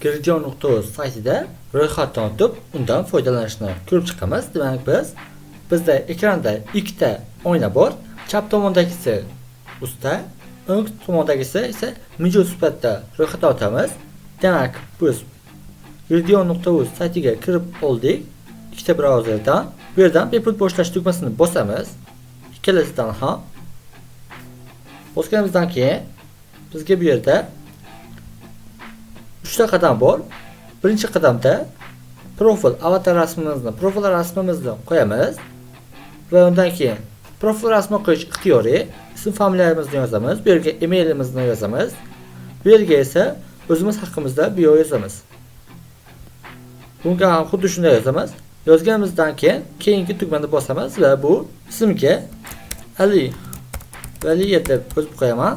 Giridion.uz saytida ro'yxatdan o'tib, undan foydalanishni ko'rib chiqamiz. Demak, bizda ekranda ikkita oyna bor. Chap tomondagisi usta, o'ng tomondagisi esa mijoz sifatida ro'yxatdan o'tamiz. Demak, biz Giridion.uz saytiga kirib oldik. Ikkita brauzerdan. Bu yerdan bepul boshlash tugmasini bosamiz. Ikkalasidan ham. Bosganimizdan keyin bizga bu yerda 3 ta qadam bor. Birinchi qadamda avatar rasmimizni qo'yamiz va undan keyin profil rasmini qo'yish ixtiyoriy. Ism familiyamizni yozamiz, bu yerga emailimizni yozamiz. Bu yerga esa o'zimiz haqimizda bio yozamiz. Bunga ham xuddi shunday yozamiz. Yozganimizdan keyin keyingi tugmani bosamiz va bu ismga Ali Valiyev deb yozib qo'yaman.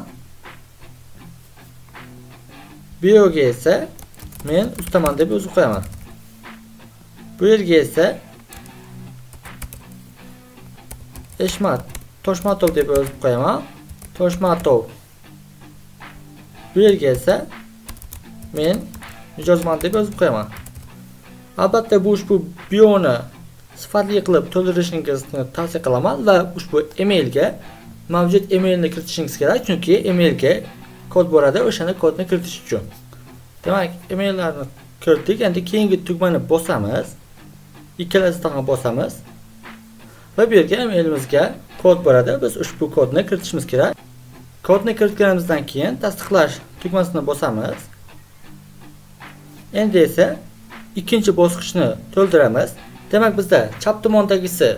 Bioga esa men ustaman deb yozib qo'yaman. Bu yerga esa Eshmat Toshmatov deb yozib qo'yaman. Toshmatov. Bu yerga esa men mijozman deb yozib qo'yaman. Albatta bu ushbu bioni sifatli qilib to'ldirishingizni tavsiya qilaman va ushbu emailga mavjud emailni kiritishingiz kerak, chunki emailga kod boradi, o'shani kodni kiritish uchun. Demak, emaillarni kiritdik. Endi keyingi tugmani bosamiz. Ikkalasidan ham bosamiz. Va bu yerga emailimizga kod boradi. Biz ushbu kodni kiritishimiz kerak. Kodni kiritganimizdan keyin tasdiqlash tugmasini bosamiz. Endi esa ikkinchi bosqichni to'ldiramiz. Demak, bizda chap tomondagisi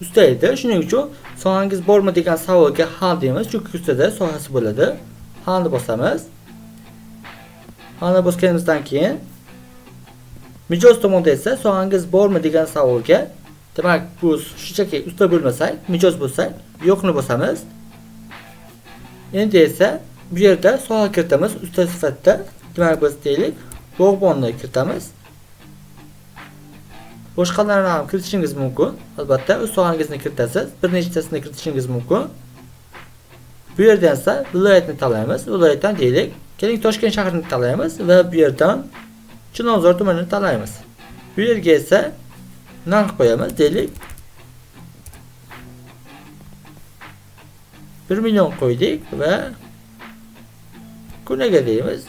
usta edi. Shuning uchun sohangiz bormi degan savolga ha deymiz, chunki ustada sohasi bo'ladi. Ha'ni bosamiz. Ha'ni bosganimizdan keyin mijoz tomonda esa sohangiz bormi degan savolga, demak, bu shunchaki usta bo'lmasak, mijoz bo'lsak, yo'qni bosamiz. Endi esa bu yerda soha kiritamiz usta sifatida. Demak, biz deylik, bog'bonni kiritamiz. Boshqalarni ham kiritishingiz mumkin. Albatta, o'z sohangizni kiritasiz. Bir nechtasini kiritishingiz mumkin. Bu yerdan esa viloyatni tanlaymiz. Viloyatdan deylik, keling Toshkent shahrini tanlaymiz va bu yerdan Chilonzor tumanini tanlaymiz. Bu yerga esa narx qo'yamiz, deylik 1 million qo'ydik va kuniga deymiz.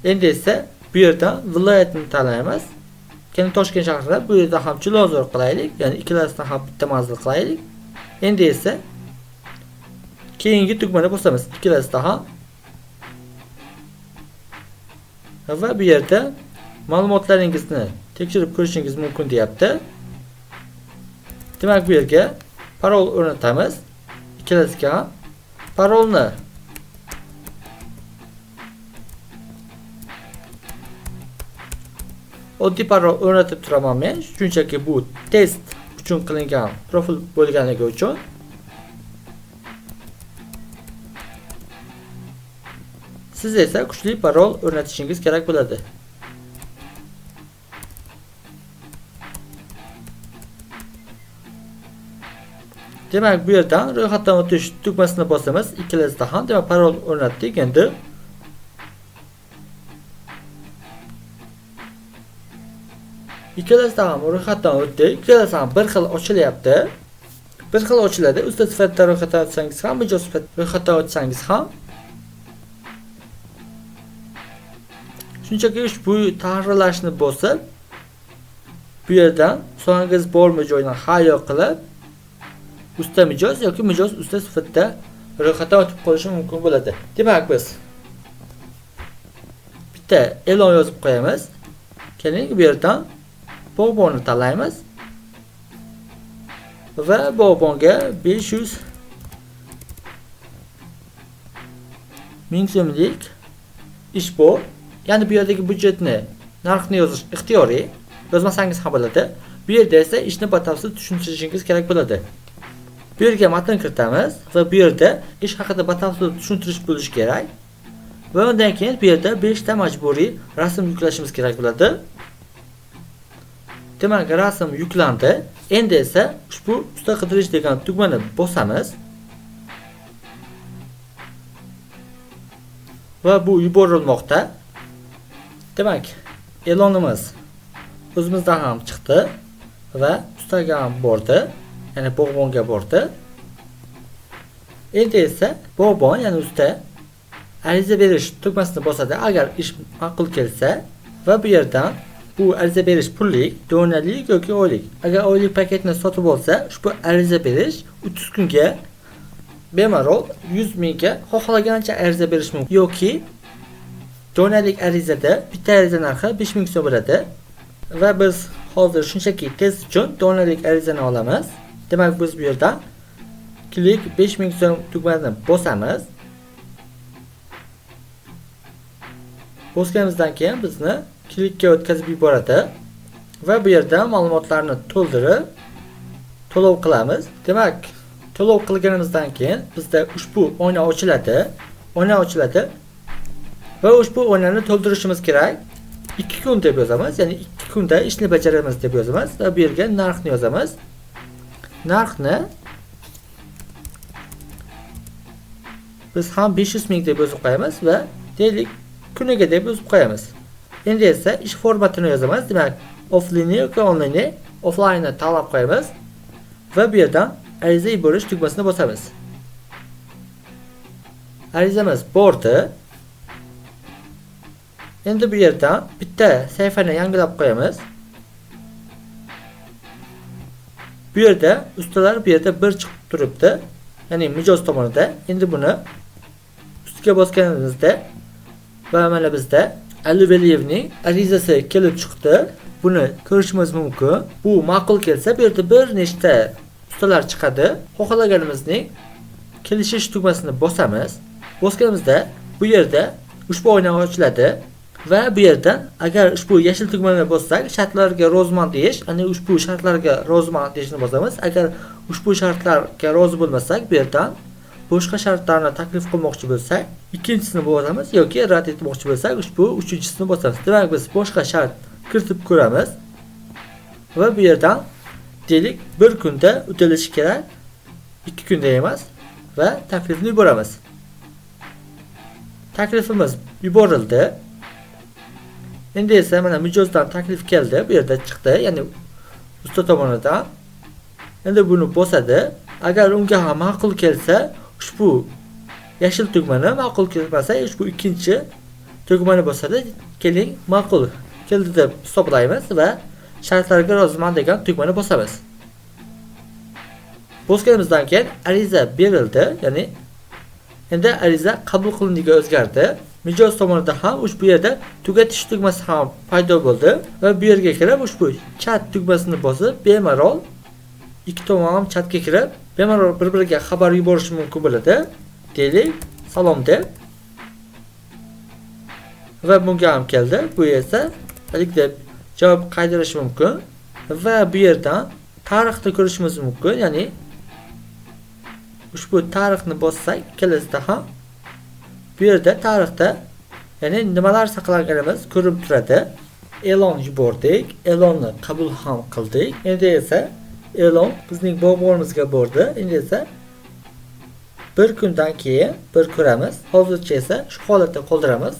Endi esa bu yerdan viloyatni tanlaymiz. Keyin Toshkent shahrida bu yerda ham Chilonzor qilaylik, ya'ni ikkalasidan ham bitta manzil qilaylik. Endi esa keyingi tugmani bosamiz, ikkalasida ham. Va bu yerda ma'lumotlaringizni tekshirib ko'rishingiz mumkin deyapti. Demak, bu yerga parol o'rnatamiz. Ikkalasiga ham parolni oddiy parol o'rnatib turaman men, chunki bu test uchun qilingan profil bo'lganligi uchun. Siz esa kuchli parol o'rnatishingiz kerak bo'ladi. Demak, bu yerdan ro'yxatdan o'tish tugmasini bosamiz. Ikkalasida ham demak parol o'rnatdik. Endi ikkalasida ham ro'yxatdan o'tdik. Ikkalasi ham bir xil ochilyapti. Bir xil ochiladi. Usta sifatida ro'yxatdan o'tsangiz ham, mijoz sifatida ro'yxatdan o'tsangiz ham. Shunchaki ushbu tahrirlashni bosib, bu yerdan so'ngiz bormi joydan ha yo'q qilib, usta mijoz yoki mijoz usta sifatida ro'yxatdan o'tib qolishi mumkin bo'ladi. Demak, biz bitta e'lon yozib qo'yamiz. Keling, bu yerdan bog'bonni tanlaymiz va bog'bonga 500 ming so'mlik ish bor. Ya'ni bu yerdagi budjetni, narxni yozish ixtiyoriy, yozmasangiz ham bo'ladi. Bu yerda esa ishni batafsil tushuntirishingiz kerak bo'ladi. Bu yerga matn kiritamiz va bu yerda ish haqida batafsil tushuntirish bo'lishi kerak. Va undan keyin bu yerda 5 ta majburiy rasm yuklashimiz kerak bo'ladi. Demak, rasm yuklandi. Endi esa ushbu usta qidirish degan tugmani bosamiz. va bu yuborilmoqda. Demak, e'lonimiz o'zimizdan ham chiqdi va ustaga ham bordi, ya'ni bog'bonga bordi. Endi esa bog'bon, ya'ni usta ariza berish tugmasini bosadi agar ish ma'qul kelsa va bu yerdan bu ariza berish pullik, donalik yoki oylik. Agar oylik paketni sotib olsa, ushbu ariza berish 30 kunga bemalol 100 mingga xohlagancha ariza berish mumkin. Yoki donalik arizada bitta ariza narxi 5 ming so'm bo'ladi va biz hozir shunchaki test uchun donalik arizani olamiz. Demak, biz bu yerdan klik 5 ming so'm tugmasini bosamiz. Bosganimizdan keyin bizni klikka o'tkazib yuboradi va bu yerda ma'lumotlarni to'ldirib to'lov qilamiz. Demak, to'lov qilganimizdan keyin bizda ushbu oyna ochiladi. Oyna ochiladi va ushbu oynani to'ldirishimiz kerak. 2 kun deb yozamiz, ya'ni 2 kunda ishni bajaramiz deb yozamiz va bu yerga narxni yozamiz. Narxni biz ham 500 ming deb yozib qo'yamiz va deylik kuniga deb yozib qo'yamiz. Endi esa ish formatini yozamiz. Demak, offline yoki online, offline ni tanlab qo'yamiz va bu yerdan ariza yuborish tugmasini bosamiz. Arizamiz bordi. Endi bu yerdan bitta sahifani yangilab qo'yamiz. Bu yerda ustalar bu yerda bir chiqib turibdi, ya'ni mijoz tomonida. Endi buni ustiga bosganimizda va mana bizda Ali Veliyevning arizasi kelib chiqdi. Buni ko'rishimiz mumkin. Bu ma'qul kelsa, bu yerda bir nechta ustalar chiqadi. Xohlaganimizning kelishish tugmasini bosamiz. Bosganimizda bu yerda ushbu oyna ochiladi va bu yerdan agar ushbu yashil tugmani bossak, shartlarga roziman deyish, ya'ni ushbu shartlarga roziman deyishni bosamiz. Agar ushbu shartlarga rozi bo'lmasak, bu yerdan boshqa shartlarni taklif qilmoqchi bo'lsak, ikkinchisini bosamiz yoki rad etmoqchi bo'lsak, ushbu uchinchisini bosamiz. Demak, biz boshqa shart kiritib ko'ramiz va bu yerdan deylik 1 kunda o'tilishi kerak, 2 kunda emas va taklifni yuboramiz. Taklifimiz yuborildi. Endi esa mana mijozdan taklif keldi, bu yerda chiqdi, ya'ni usta tomonidan. Endi buni bosadi. Agar unga ham ma'qul kelsa, ushbu yashil tugmani, ma'qul kelmasa, ushbu ikkinchi tugmani bosadi. Keling, ma'qul keldi deb hisoblaymiz va shartlarga roziman degan tugmani bosamiz. Bosganimizdan keyin ariza berildi, ya'ni endi ariza qabul qilindiga o'zgardi. Mijoz tomonidan ham ushbu yerda tugatish tugmasi ham paydo bo'ldi va bu yerga kirib ushbu chat tugmasini bosib, bemalol ikki tomon ham chatga kirib, bemalol bir-biriga xabar yuborishi mumkin bo'ladi. Deylik, salom deb. Va bunga ham keldi. Bu esa halik deb javob qaydirish mumkin va bu yerdan tarixni ko'rishimiz mumkin, ya'ni ushbu tarixni bossak, kelasida ham bu yerda tarixda ya'ni nimalar saqlanganimiz ko'rib turadi. E'lon yubordik, e'lonni qabul ham qildik. Endi esa e'lon bizning bog'bonimizga bordi. Endi esa 1 kundan keyin bir ko'ramiz. Hozircha esa shu holatda qoldiramiz.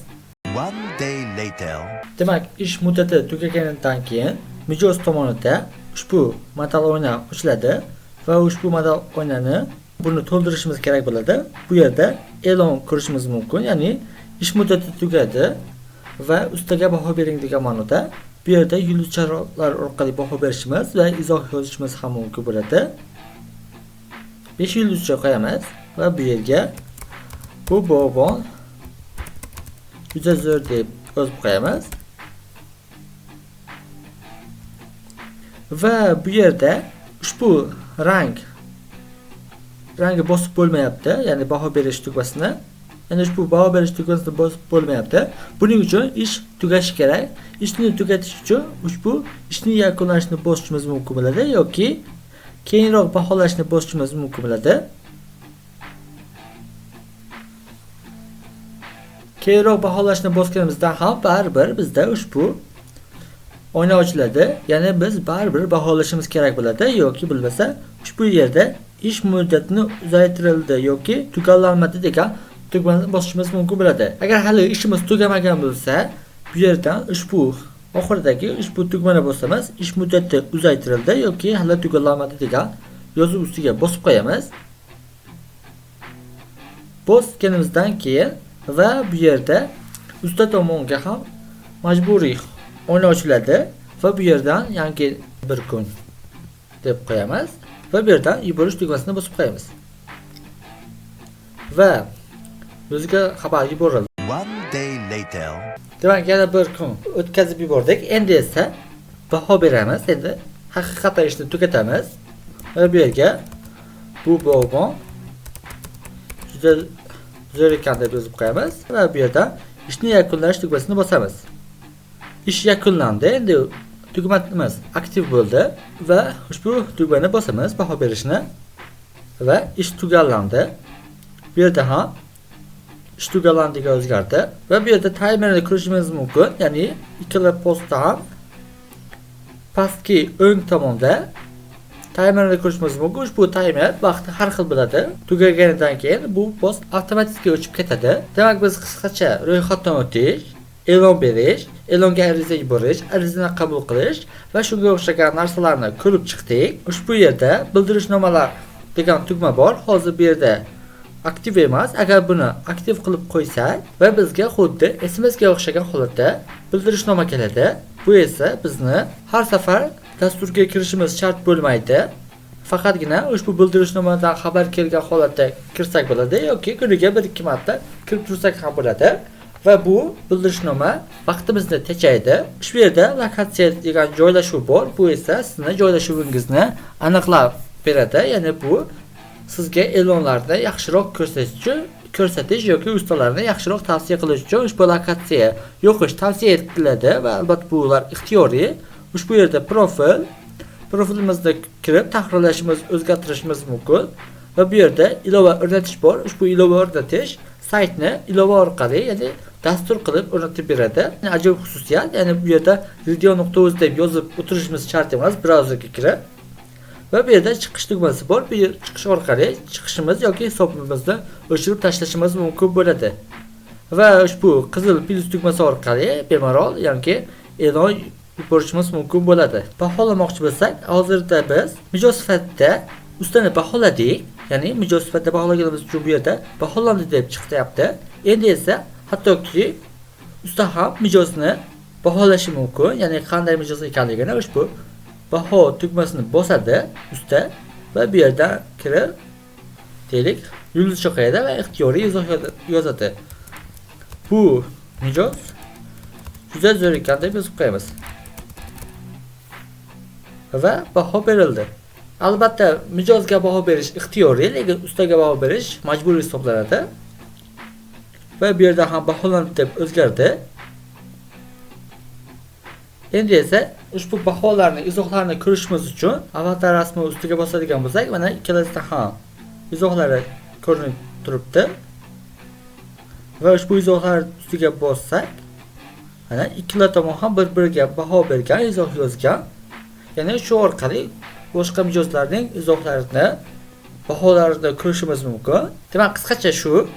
One day later. Demak, ish muddati tugaganidan keyin mijoz tomonida ushbu model oyna ochiladi va ushbu model oynani buni to'ldirishimiz kerak bo'ladi. Bu yerda e'lon ko'rishimiz mumkin, ya'ni ish muddati tugadi va ustaga baho bering degan ma'noda bu yerda yulduzchalar orqali baho berishimiz va izoh yozishimiz ham mumkin bo'ladi. 5 yulduzcha qo'yamiz va bu yerga bu bog'bon juda zo'r deb yozib qo'yamiz. Va bu yerda ushbu rangi bosib bo'lmayapti, ya'ni baho berish tugmasini. Ya'ni ushbu baho berish tugmasini bosib bo'lmayapti. Buning uchun ish tugashi kerak. Ishni tugatish uchun ushbu ishni yakunlashni bosishimiz mumkin bo'ladi yoki keyinroq baholashni bosishimiz mumkin bo'ladi. Keyinroq baholashni bosganimizda ham baribir bizda ushbu oyna ochiladi. Ya'ni biz baribir baholashimiz kerak bo'ladi yoki bo'lmasa ushbu yerda ish muddatini uzaytirildi yoki tugallanmadi degan tugmani bosishimiz mumkin bo'ladi. Agar hali ishimiz tugamagan bo'lsa, bu yerdan ushbu oxiridagi ushbu tugmani bosamiz, ish muddati uzaytirildi yoki hali tugallanmadi degan yozuv ustiga bosib qo'yamiz. Bosganimizdan keyin va bu yerda usta tomonga ham majburiy o'yin ochiladi va bu yerdan yangi bir kun deb qo'yamiz va bu yerdan yuborish tugmasini bosib qo'yamiz. Va bizga xabar yuborildi. 1 day later. Demak, yana bir kun o'tkazib yubordik. Endi esa baho beramiz. Endi haqiqatan ishni tugatamiz. Va bu yerga bu bog'bon juda zo'r ekan deb yozib qo'yamiz va bu yerda ishni yakunlash tugmasini bosamiz. Ish yakunlandi. Endi tugmamiz aktiv bo'ldi va ushbu tugmani bosamiz baho berishni va ish tugallandi. Bu yerda ham ish tugallandiga o'zgardi va bu yerda timerni ko'rishimiz mumkin. Ya'ni ikkala postda ham pastki o'ng tomonda timerni ko'rishimiz mumkin. Ushbu timer vaqti har xil bo'ladi. Tugaganidan keyin bu post avtomatik o'chib ketadi. Demak, biz qisqacha ro'yxatdan o'tish, e'lon berish, e'longa ariza yuborish, arizani qabul qilish va shunga o'xshagan narsalarni ko'rib chiqdik. Ushbu yerda bildirishnomalar degan tugma bor. Hozir bu yerda aktiv emas. Agar buni aktiv qilib qo'ysak va bizga xuddi SMS ga o'xshagan holatda bildirishnoma keladi. Bu esa bizni har safar dasturga kirishimiz shart bo'lmaydi. Faqatgina ushbu bildirishnomadan xabar kelgan holatda kirsak bo'ladi yoki kuniga 1-2 marta kirib tursak ham bo'ladi. Va bu bildirishnoma vaqtimizni tejaydi. Ushbu yerda lokatsiya degan joylashuv bor. Bu esa sizning joylashuvingizni aniqlab beradi. Ya'ni bu sizga e'lonlarni yaxshiroq ko'rsatish yoki ustalarni yaxshiroq tavsiya qilish uchun ushbu lokatsiya yoqish tavsiya etiladi va albatta bular ixtiyoriy. Ushbu yerda profilimizda kirib tahrirlashimiz, o'zgartirishimiz mumkin va bu yerda ilova o'rnatish bor. Ushbu ilova o'rnatish saytni ilova orqali, ya'ni dastur qilib o'rnatib beradi. Ajoyib xususiyat. Ya'ni bu yerda video.uz deb yozib o'tirishimiz shart emas, brauzerga kirib. Va bu yerda chiqish tugmasi bor. Bu yer chiqish orqali chiqishimiz yoki hisobimizni o'chirib tashlashimiz mumkin bo'ladi. Va ushbu qizil plus tugmasi orqali bemalol yoki e'lon yuborishimiz mumkin bo'ladi. Baholamoqchi bo'lsak, hozirda biz mijoz sifatida ustani baholadik. Ya'ni mijoz sifatida baholaganimiz uchun bu yerda baholandi deb chiqyapti. Endi esa hattoki usta ham mijozni baholashi mumkin. Ya'ni qanday mijoz ekanligini ushbu baho tugmasini bosadi usta va bu yerdan kirib deylik yulduz cho'qiydi va ixtiyoriy izoh yozadi. Bu mijoz juda zo'r ekan deb yozib qo'yamiz. Va baho berildi. Albatta mijozga baho berish ixtiyoriy, lekin ustaga baho berish majburiy hisoblanadi. Va bu yerda ham baholandi deb o'zgardi. Endi esa ushbu baholarni, izohlarni ko'rishimiz uchun avatar rasmi ustiga bosadigan bo'lsak, mana ikkalasida ham izohlari ko'rinib turibdi. Va ushbu izohlar ustiga bossak, mana ikkala tomon ham bir-biriga baho bergan, izoh yozgan. Ya'ni shu orqali boshqa mijozlarning izohlarini, baholarini ko'rishimiz mumkin. Demak, qisqacha shu.